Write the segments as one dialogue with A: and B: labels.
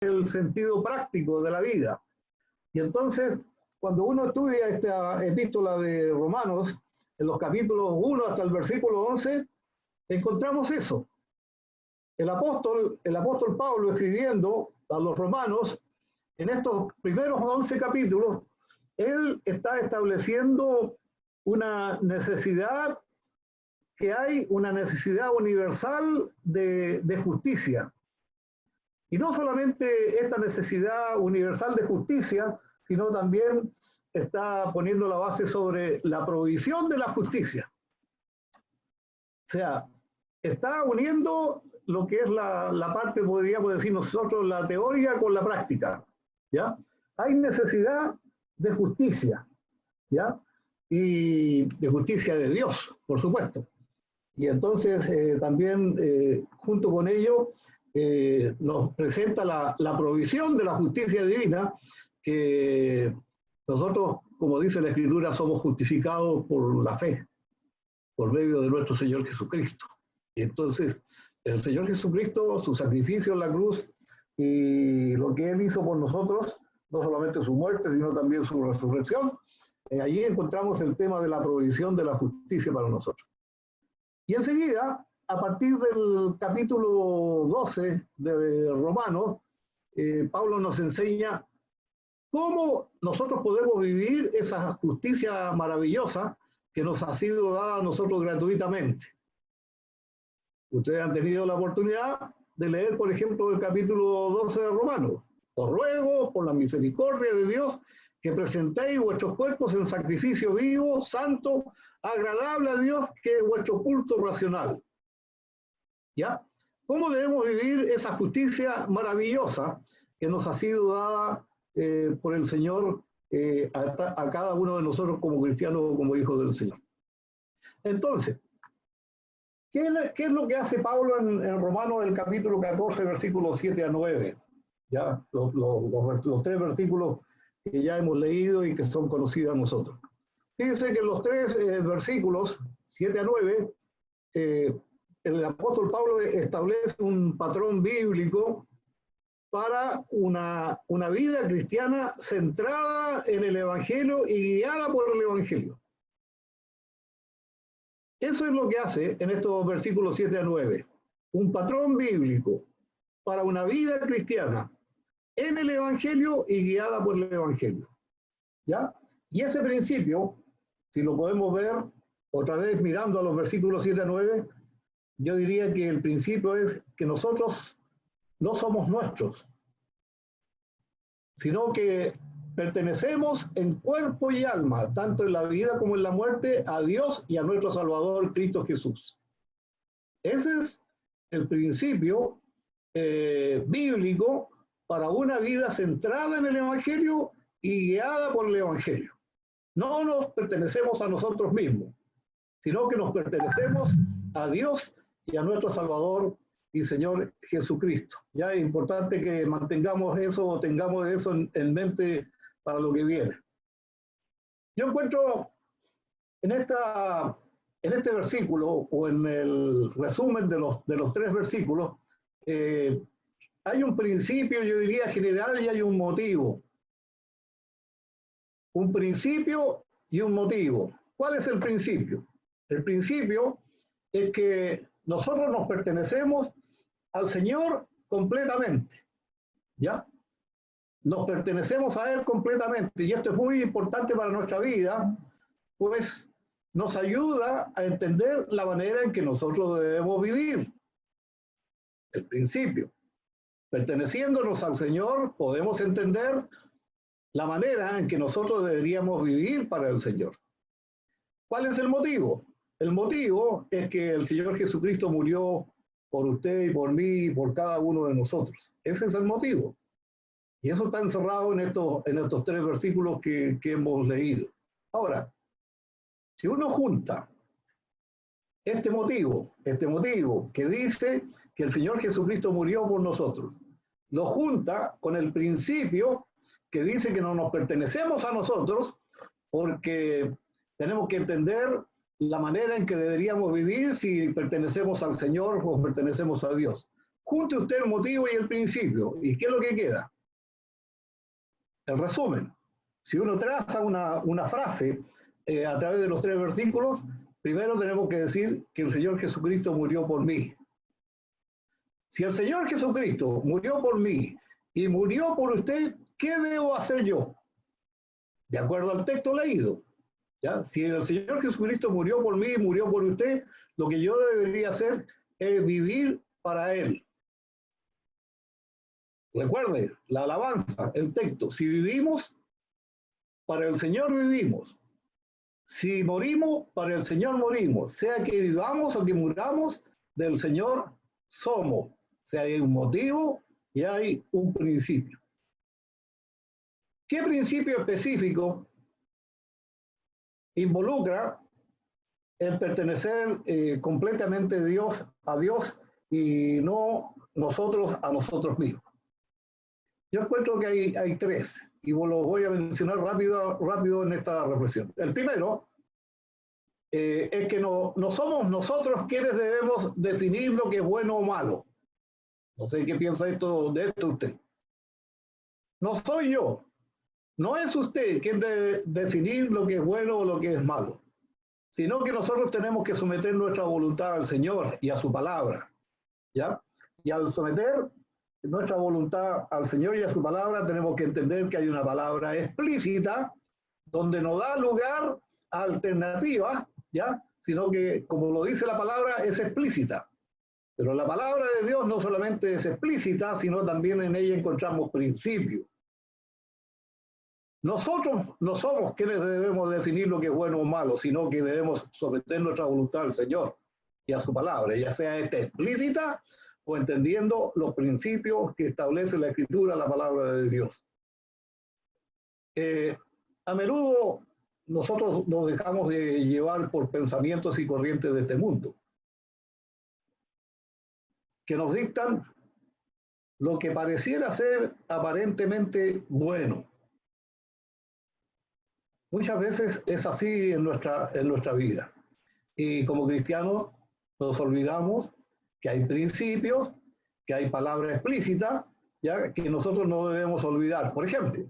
A: el sentido práctico de la vida. Y entonces, cuando uno estudia esta epístola de Romanos, en los capítulos 1 hasta el versículo 11, encontramos eso. El apóstol Pablo, escribiendo a los romanos, en estos primeros 11 capítulos, él está estableciendo una necesidad, que hay una necesidad universal de justicia. Y no solamente esta necesidad universal de justicia, sino también está poniendo la base sobre la provisión de la justicia. O sea, está uniendo lo que es la parte, podríamos decir nosotros, la teoría con la práctica, ¿ya? Hay necesidad de justicia, ¿ya? Y de justicia de Dios, por supuesto. Y entonces también, junto con ello, nos presenta la provisión de la justicia divina, que nosotros, como dice la Escritura, somos justificados por la fe, por medio de nuestro Señor Jesucristo. Y entonces, el Señor Jesucristo, su sacrificio en la cruz y lo que Él hizo por nosotros, no solamente su muerte, sino también su resurrección, allí encontramos el tema de la provisión de la justicia para nosotros. Y enseguida, a partir del capítulo 12 de Romanos, Pablo nos enseña cómo nosotros podemos vivir esa justicia maravillosa que nos ha sido dada a nosotros gratuitamente. Ustedes han tenido la oportunidad de leer, por ejemplo, el capítulo 12 de Romanos. Os ruego, por la misericordia de Dios, que presentéis vuestros cuerpos en sacrificio vivo, santo, agradable a Dios, que es vuestro culto racional. ¿Ya? ¿Cómo debemos vivir esa justicia maravillosa que nos ha sido dada por el Señor a cada uno de nosotros como cristianos o como hijos del Señor? Entonces, ¿qué es lo que hace Pablo en Romanos, el capítulo 14, versículos 7 a 9? ¿Ya? Los tres versículos que ya hemos leído y que son conocidos a nosotros. Fíjense que en los tres versículos, 7 a 9, el apóstol Pablo establece un patrón bíblico para una vida cristiana centrada en el Evangelio y guiada por el Evangelio. Eso es lo que hace en estos versículos 7 a 9. Un patrón bíblico para una vida cristiana en el Evangelio y guiada por el Evangelio. ¿Ya? Y ese principio, si lo podemos ver otra vez mirando a los versículos 7 a 9, yo diría que el principio es que nosotros no somos nuestros, sino que pertenecemos en cuerpo y alma, tanto en la vida como en la muerte, a Dios y a nuestro Salvador Cristo Jesús. Ese es el principio bíblico para una vida centrada en el Evangelio y guiada por el Evangelio. No nos pertenecemos a nosotros mismos, sino que nos pertenecemos a Dios y a nuestro Salvador y Señor Jesucristo. Ya es importante que mantengamos eso o tengamos eso en mente para lo que viene. Yo encuentro en este versículo, o en el resumen de los tres versículos, hay un principio, yo diría, general, y hay un motivo. Un principio y un motivo. ¿Cuál es el principio? El principio es que nosotros nos pertenecemos al Señor completamente, ¿ya? Nos pertenecemos a Él completamente, y esto es muy importante para nuestra vida, pues nos ayuda a entender la manera en que nosotros debemos vivir. El principio. Perteneciéndonos al Señor, podemos entender la manera en que nosotros deberíamos vivir para el Señor. ¿Cuál es el motivo? El motivo es que el Señor Jesucristo murió por usted y por mí y por cada uno de nosotros. Ese es el motivo. Y eso está encerrado en estos tres versículos que hemos leído. Ahora, si uno junta este motivo que dice que el Señor Jesucristo murió por nosotros, lo junta con el principio que dice que no nos pertenecemos a nosotros, porque tenemos que entender la manera en que deberíamos vivir si pertenecemos al Señor o pertenecemos a Dios. junte usted el motivo y el principio. ¿Y qué es lo que queda? El resumen. Si uno traza una frase a través de los 3 versículos, primero tenemos que decir que el Señor Jesucristo murió por mí. Si el Señor Jesucristo murió por mí y murió por usted, ¿qué debo hacer yo? De acuerdo al texto leído. ¿Ya? Si el Señor Jesucristo murió por mí y murió por usted, lo que yo debería hacer es vivir para Él. Recuerde, la alabanza, el texto. Si vivimos, para el Señor vivimos. Si morimos, para el Señor morimos. Sea que vivamos o que muramos, del Señor somos. O sea, hay un motivo y hay un principio. ¿Qué principio específico involucra el pertenecer completamente a Dios y no nosotros a nosotros mismos? Yo encuentro que hay 3 y los voy a mencionar rápido en esta reflexión. El primero es que no somos nosotros quienes debemos definir lo que es bueno o malo. No sé qué piensa de esto usted. No soy yo. No es usted quien debe definir lo que es bueno o lo que es malo, sino que nosotros tenemos que someter nuestra voluntad al Señor y a su palabra, ¿ya? Y al someter nuestra voluntad al Señor y a su palabra, tenemos que entender que hay una palabra explícita donde no da lugar a alternativas, ¿ya? Sino que, como lo dice la palabra, es explícita. Pero la palabra de Dios no solamente es explícita, sino también en ella encontramos principios. Nosotros no somos quienes debemos definir lo que es bueno o malo, sino que debemos someter nuestra voluntad al Señor y a su palabra, ya sea esta explícita o entendiendo los principios que establece la Escritura, la palabra de Dios. A menudo nosotros nos dejamos de llevar por pensamientos y corrientes de este mundo, que nos dictan lo que pareciera ser aparentemente bueno. Muchas veces es así en nuestra vida. Y como cristianos nos olvidamos que hay principios, que hay palabras explícitas, ya que nosotros no debemos olvidar. Por ejemplo,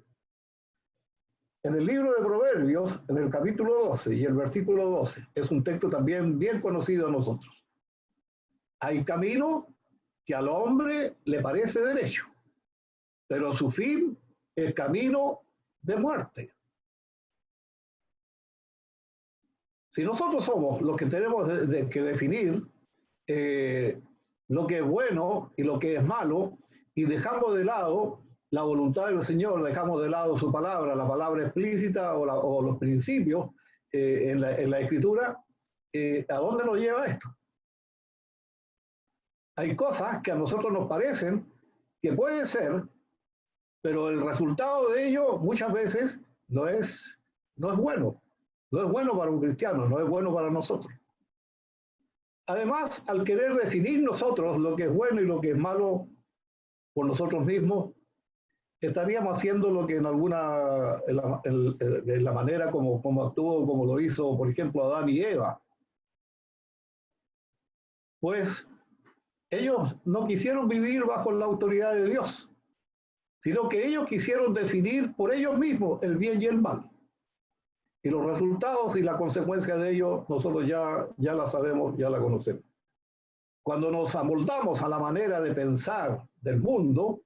A: en el libro de Proverbios, en el capítulo 12 y el versículo 12, es un texto también bien conocido a nosotros. Hay camino que al hombre le parece derecho, pero su fin es camino de muerte. Si nosotros somos los que tenemos que definir lo que es bueno y lo que es malo, y dejamos de lado la voluntad del Señor, dejamos de lado su palabra, la palabra explícita o los principios en la Escritura, ¿a dónde nos lleva esto? Hay cosas que a nosotros nos parecen que pueden ser, pero el resultado de ello muchas veces no es bueno. No es bueno para un cristiano, no es bueno para nosotros. Además, al querer definir nosotros lo que es bueno y lo que es malo por nosotros mismos, estaríamos haciendo lo que en la manera como actuó, como lo hizo, por ejemplo, Adán y Eva. Pues ellos no quisieron vivir bajo la autoridad de Dios, sino que ellos quisieron definir por ellos mismos el bien y el mal. Y los resultados y la consecuencia de ello, nosotros ya la sabemos, ya la conocemos. Cuando nos amoldamos a la manera de pensar del mundo,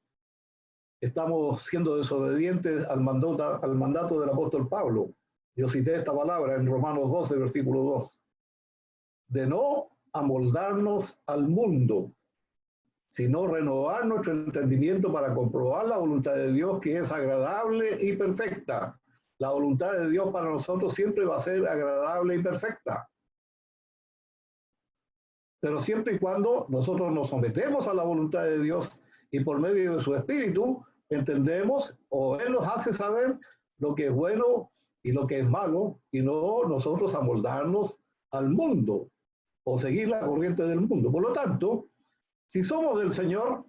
A: estamos siendo desobedientes al mandato del apóstol Pablo. Yo cité esta palabra en Romanos 12, versículo 2. De no amoldarnos al mundo, sino renovar nuestro entendimiento para comprobar la voluntad de Dios, que es agradable y perfecta. La voluntad de Dios para nosotros siempre va a ser agradable y perfecta. Pero siempre y cuando nosotros nos sometemos a la voluntad de Dios y por medio de su Espíritu entendemos o Él nos hace saber lo que es bueno y lo que es malo, y no nosotros amoldarnos al mundo o seguir la corriente del mundo. Por lo tanto, si somos del Señor,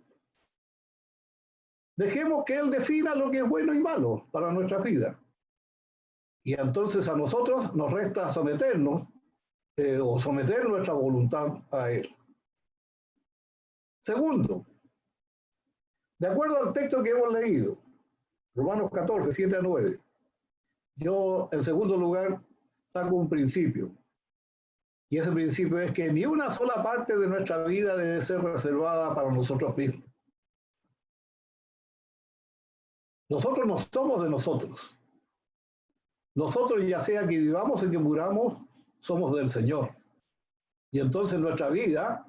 A: dejemos que Él defina lo que es bueno y malo para nuestra vida. Y entonces a nosotros nos resta someternos o someter nuestra voluntad a Él. Segundo, de acuerdo al texto que hemos leído, Romanos 14, 7 a 9, yo en segundo lugar saco un principio. Y ese principio es que ni una sola parte de nuestra vida debe ser reservada para nosotros mismos. Nosotros no somos de nosotros. Nosotros, ya sea que vivamos o que muramos, somos del Señor. Y entonces nuestra vida,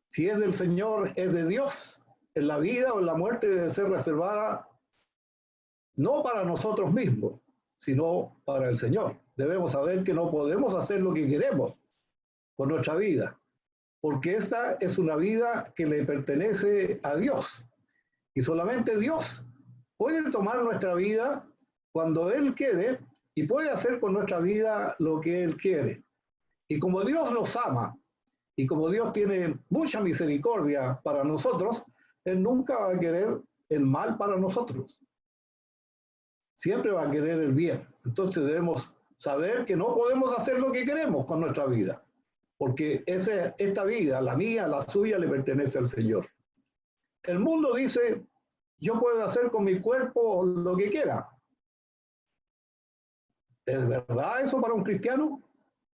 A: si es del Señor, es de Dios. En la vida o en la muerte debe ser reservada no para nosotros mismos, sino para el Señor. Debemos saber que no podemos hacer lo que queremos con nuestra vida, porque esta es una vida que le pertenece a Dios. Y solamente Dios puede tomar nuestra vida cuando Él quiere y puede hacer con nuestra vida lo que Él quiere. Y como Dios nos ama y como Dios tiene mucha misericordia para nosotros, Él nunca va a querer el mal para nosotros. Siempre va a querer el bien. Entonces debemos saber que no podemos hacer lo que queremos con nuestra vida, porque esta vida, la mía, la suya, le pertenece al Señor. El mundo dice, yo puedo hacer con mi cuerpo lo que quiera. ¿Es verdad eso para un cristiano?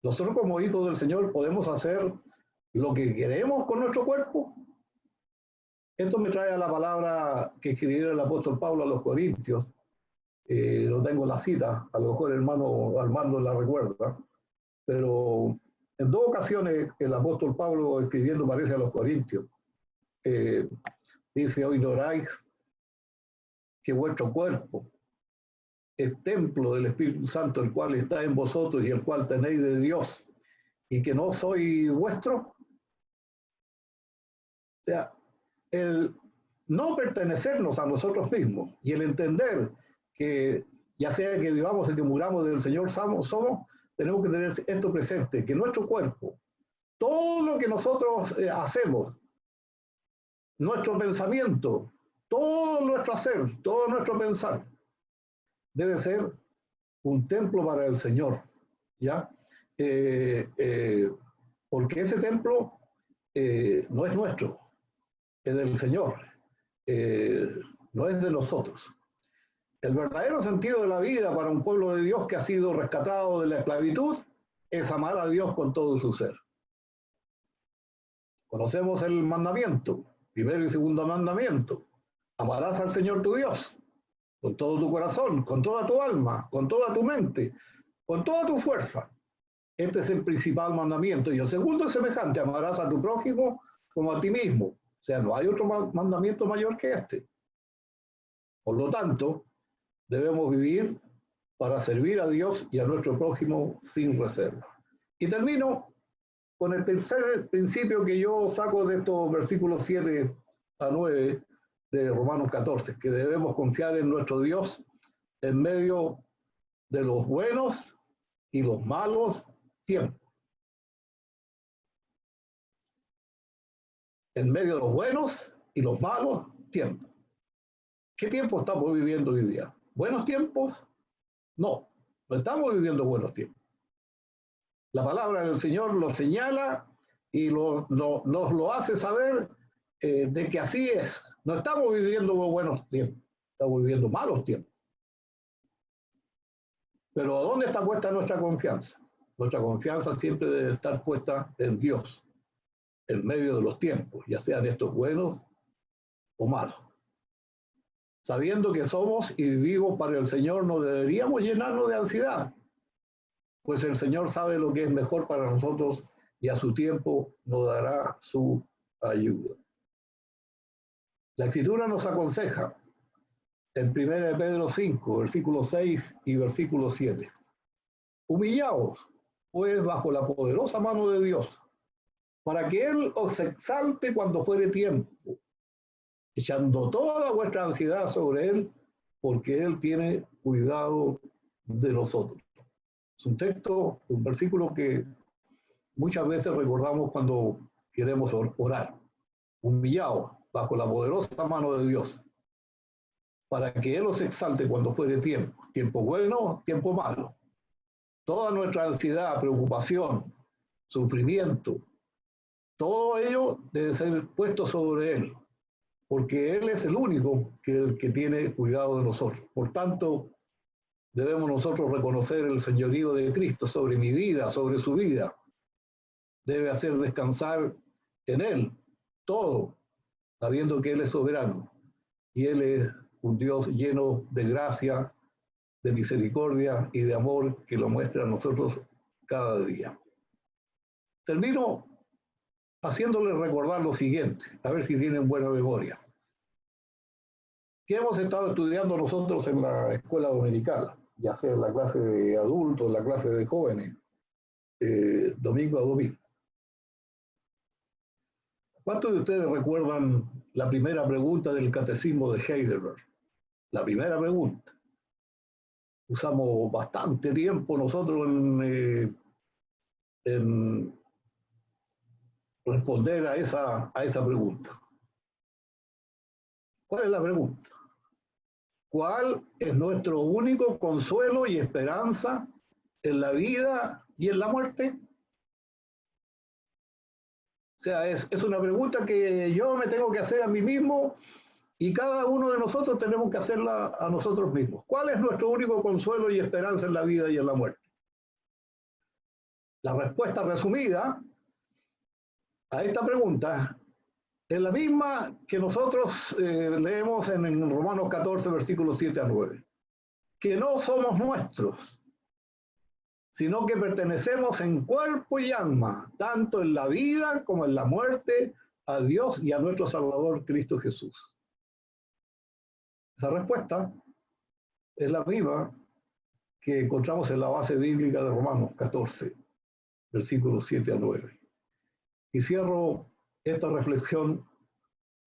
A: Nosotros como hijos del Señor podemos hacer lo que queremos con nuestro cuerpo. Esto me trae a la palabra que escribió el apóstol Pablo a los Corintios. No tengo la cita, a lo mejor el hermano Armando la recuerda, pero en dos ocasiones el apóstol Pablo, escribiendo, parece, a los Corintios, dice, hoy ignoráis que vuestro cuerpo es templo del Espíritu Santo, el cual está en vosotros y el cual tenéis de Dios, y que no soy vuestro. O sea, el no pertenecernos a nosotros mismos y el entender que ya sea que vivamos o que muramos del Señor somos, tenemos que tener esto presente, que nuestro cuerpo, todo lo que nosotros hacemos, nuestro pensamiento, todo nuestro hacer, todo nuestro pensar, debe ser un templo para el Señor, ¿ya? Porque ese templo no es nuestro, es del Señor, no es de nosotros. El verdadero sentido de la vida para un pueblo de Dios que ha sido rescatado de la esclavitud es amar a Dios con todo su ser. Conocemos el mandamiento, primero y segundo mandamiento. Amarás al Señor tu Dios con todo tu corazón, con toda tu alma, con toda tu mente, con toda tu fuerza. Este es el principal mandamiento. Y el segundo es semejante, amarás a tu prójimo como a ti mismo. O sea, no hay otro mandamiento mayor que este. Por lo tanto, debemos vivir para servir a Dios y a nuestro prójimo sin reserva. Y termino con el tercer principio que yo saco de estos versículos 7 a 9 de Romanos 14, que debemos confiar en nuestro Dios en medio de los buenos y los malos tiempos. En medio de los buenos y los malos tiempos. ¿Qué tiempo estamos viviendo hoy día? ¿Buenos tiempos? No, no estamos viviendo buenos tiempos. La palabra del Señor lo señala y nos lo hace saber de que así es. No estamos viviendo buenos tiempos, estamos viviendo malos tiempos. Pero ¿dónde está puesta nuestra confianza? Nuestra confianza siempre debe estar puesta en Dios, en medio de los tiempos, ya sean estos buenos o malos. Sabiendo que somos y vivimos para el Señor, no deberíamos llenarnos de ansiedad, pues el Señor sabe lo que es mejor para nosotros y a su tiempo nos dará su ayuda. La Escritura nos aconseja en 1 Pedro 5, versículo 6 y versículo 7. Humillaos, pues, bajo la poderosa mano de Dios, para que Él os exalte cuando fuere tiempo, echando toda vuestra ansiedad sobre Él, porque Él tiene cuidado de nosotros. Es un texto, un versículo que muchas veces recordamos cuando queremos orar. Humillaos bajo la poderosa mano de Dios, para que Él os exalte cuando fuere tiempo, tiempo bueno, tiempo malo. Toda nuestra ansiedad, preocupación, sufrimiento, Todo ello debe ser puesto sobre Él, porque Él es el único que tiene cuidado de nosotros. Por tanto, debemos nosotros reconocer el señorío de Cristo sobre mi vida, sobre su vida. Debe hacer descansar en Él todo, sabiendo que Él es soberano y Él es un Dios lleno de gracia, de misericordia y de amor que lo muestra a nosotros cada día. Termino haciéndoles recordar lo siguiente, a ver si tienen buena memoria. ¿Qué hemos estado estudiando nosotros en la escuela dominical? Ya sea en la clase de adultos, en la clase de jóvenes, domingo a domingo. ¿Cuántos de ustedes recuerdan la primera pregunta del catecismo de Heidelberg? La primera pregunta. Usamos bastante tiempo nosotros en responder a esa pregunta. ¿Cuál es la pregunta? ¿Cuál es nuestro único consuelo y esperanza en la vida y en la muerte? O sea, es una pregunta que yo me tengo que hacer a mí mismo y cada uno de nosotros tenemos que hacerla a nosotros mismos. ¿Cuál es nuestro único consuelo y esperanza en la vida y en la muerte? La respuesta resumida a esta pregunta es la misma que nosotros leemos en Romanos 14, versículos 7 a 9. Que no somos nuestros, sino que pertenecemos en cuerpo y alma, tanto en la vida como en la muerte, a Dios y a nuestro Salvador Cristo Jesús. Esa respuesta es la misma que encontramos en la base bíblica de Romanos 14, versículos 7 a 9. Y cierro esta reflexión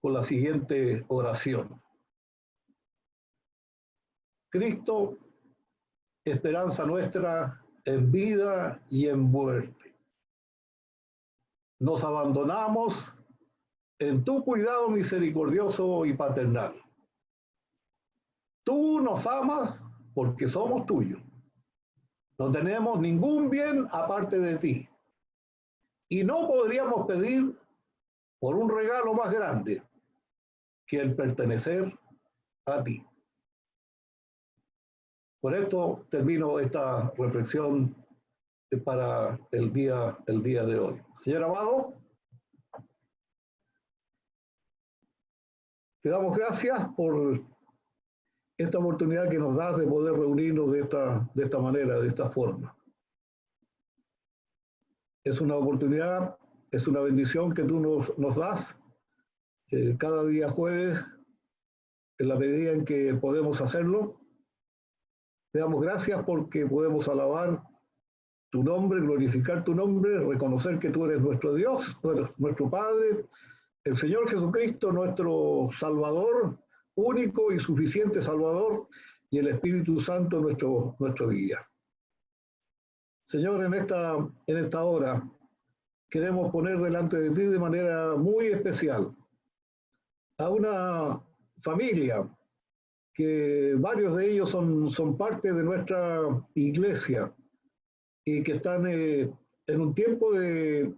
A: con la siguiente oración. Cristo, esperanza nuestra en vida y en muerte. Nos abandonamos en tu cuidado misericordioso y paternal. Tú nos amas porque somos tuyos. No tenemos ningún bien aparte de ti. Y no podríamos pedir por un regalo más grande que el pertenecer a ti. Por esto termino esta reflexión para el día de hoy. Señor amado, te damos gracias por esta oportunidad que nos das de poder reunirnos de esta manera, de esta forma. Es una oportunidad, es una bendición que tú nos das cada día jueves, en la medida en que podemos hacerlo. Te damos gracias porque podemos alabar tu nombre, glorificar tu nombre, reconocer que tú eres nuestro Dios, tú eres nuestro Padre, el Señor Jesucristo, nuestro Salvador, único y suficiente Salvador, y el Espíritu Santo, nuestro guía. Señor, en esta hora queremos poner delante de ti de manera muy especial a una familia que varios de ellos son parte de nuestra iglesia y que están en un tiempo de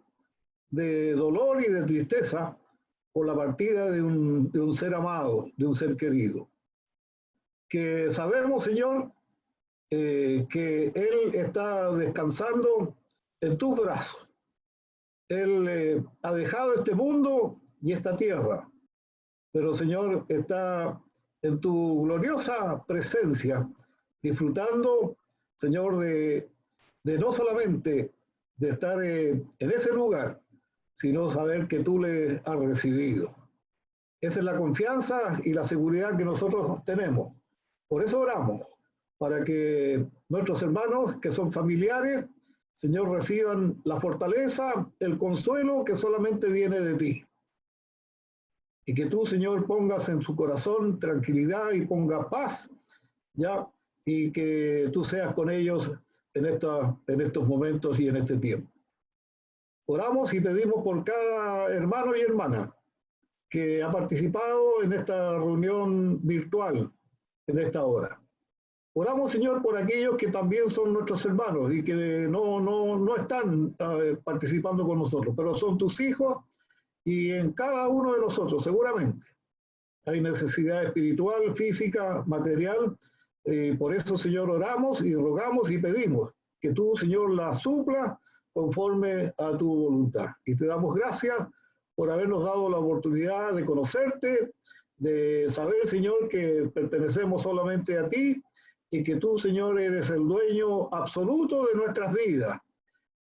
A: dolor y de tristeza por la partida de un ser amado, de un ser querido. Que sabemos, Señor, que Él está descansando en tus brazos. Él ha dejado este mundo y esta tierra, pero Señor está en tu gloriosa presencia, disfrutando, Señor, de no solamente de estar en ese lugar, sino saber que tú le has recibido. Esa es la confianza y la seguridad que nosotros tenemos. Por eso oramos, para que nuestros hermanos que son familiares, Señor, reciban la fortaleza, el consuelo que solamente viene de ti. Y que tú, Señor, pongas en su corazón tranquilidad y ponga paz, ¿ya? Y que tú seas con ellos en estos momentos y en este tiempo. Oramos y pedimos por cada hermano y hermana que ha participado en esta reunión virtual en esta hora. Oramos, Señor, por aquellos que también son nuestros hermanos y que no están participando con nosotros, pero son tus hijos y en cada uno de nosotros, seguramente, hay necesidad espiritual, física, material. Por eso, Señor, oramos y rogamos y pedimos que tú, Señor, la suplas conforme a tu voluntad. Y te damos gracias por habernos dado la oportunidad de conocerte, de saber, Señor, que pertenecemos solamente a ti y que tú, Señor, eres el dueño absoluto de nuestras vidas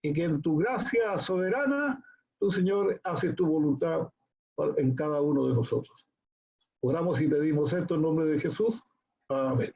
A: y que en tu gracia soberana, tú, Señor, haces tu voluntad en cada uno de nosotros. Oramos y pedimos esto en nombre de Jesús. Amén.